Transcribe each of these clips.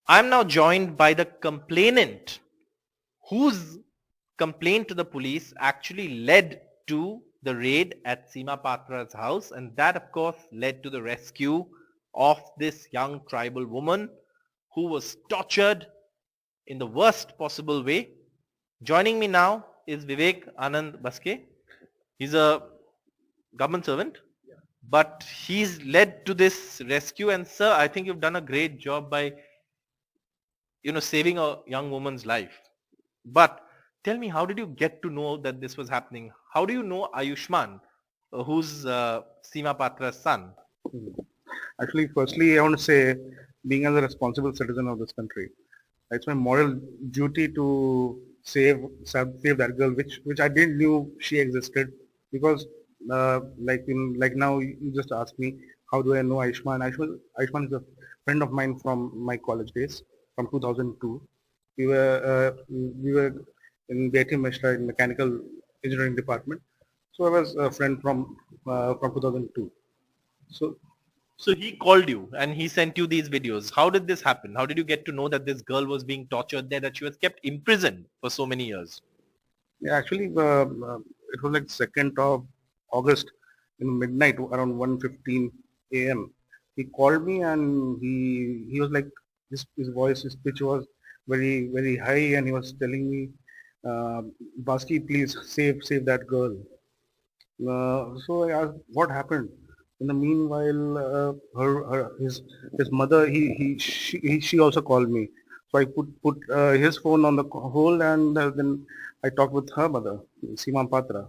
I'm now joined by the complainant whose complaint to the police actually led to the raid at Seema Patra's house, and that of course led to the rescue of this young tribal woman who was tortured in the worst possible way. Joining me now is Vivek Anand Baskey. He's a government servant, but he's led to this rescue. And sir, I think you've done a great job by saving a young woman's life. But tell me, how did you get to know that this was happening? How do you know Ayushman, who's Seema Patra's son? Actually, firstly, I want to say, being as a responsible citizen of this country, it's my moral duty to save that girl, which I didn't knew she existed, because like now you just asked me, how do I know Ayushman? Ayushman is a friend of mine from my college days, from 2002. We were in BIT Mishra in mechanical engineering department. So I was a friend from 2002. So So he called you and he sent you these videos. How did this happen? How did you get to know that this girl was being tortured there, that she was kept imprisoned for so many years? yeah, actually, it was like 2nd of August in midnight, around 1:15 a.m. He called me and he was like, his voice, his pitch was very, very high, and he was telling me, Baski, please save that girl. So I asked, what happened? In the meanwhile, his mother, she also called me. So I put his phone on the hold, and then I talked with her mother, Seema Patra.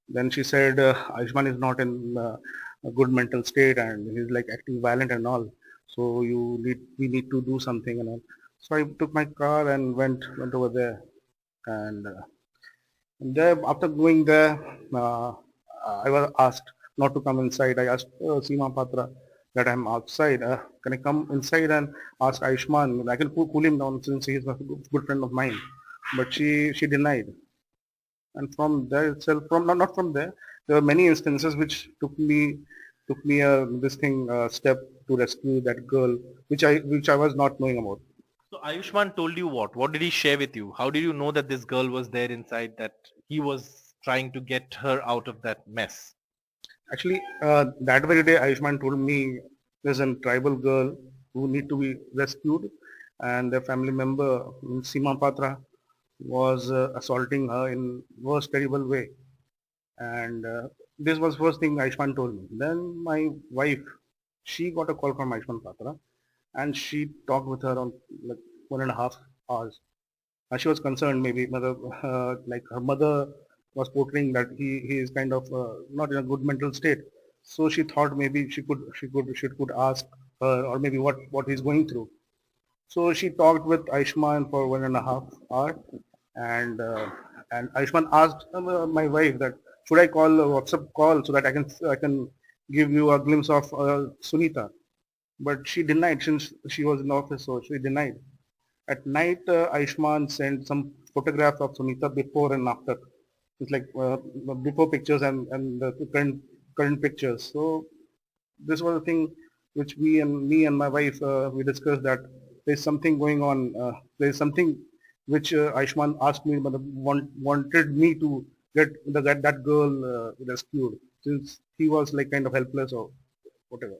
Then she said, Ayushman is not in a good mental state, and he's like acting violent and all. So we need to do something and all. So I took my car and went over there, and there, after going there, I was asked not to come inside. I asked Seema Patra that I'm outside. Can I come inside and ask Ayushman? I can cool him down since he's a good friend of mine. But she denied. And from there itself, from not from there, there were many instances which took me this thing step to rescue that girl, which I was not knowing about. So Ayushman told you what? What did he share with you? How did you know that this girl was there inside, that he was trying to get her out of that mess? Actually, that very day, Ayushman told me there's a tribal girl who need to be rescued, and their family member, Seema Patra, was assaulting her in worst terrible way. And this was first thing Ayushman told me. Then my wife, she got a call from Ayushman Patra, and she talked with her on like 1.5 hours. And she was concerned, maybe mother, like her mother was portraying that he is kind of not in a good mental state. So she thought maybe she could ask her, or maybe what he's going through. So she talked with Ayushman for 1.5 hours, and Ayushman asked my wife that should I call a WhatsApp call so that I can give you a glimpse of Sunita. But she denied, since she was in office, so she denied. At night, Ayushman sent some photographs of Sunita before and after. It's like before pictures and the current pictures. So this was the thing which me and my wife we discussed, that there's something going on. There's something which Ayushman asked me, but wanted me to get that girl rescued, since he was like kind of helpless or whatever.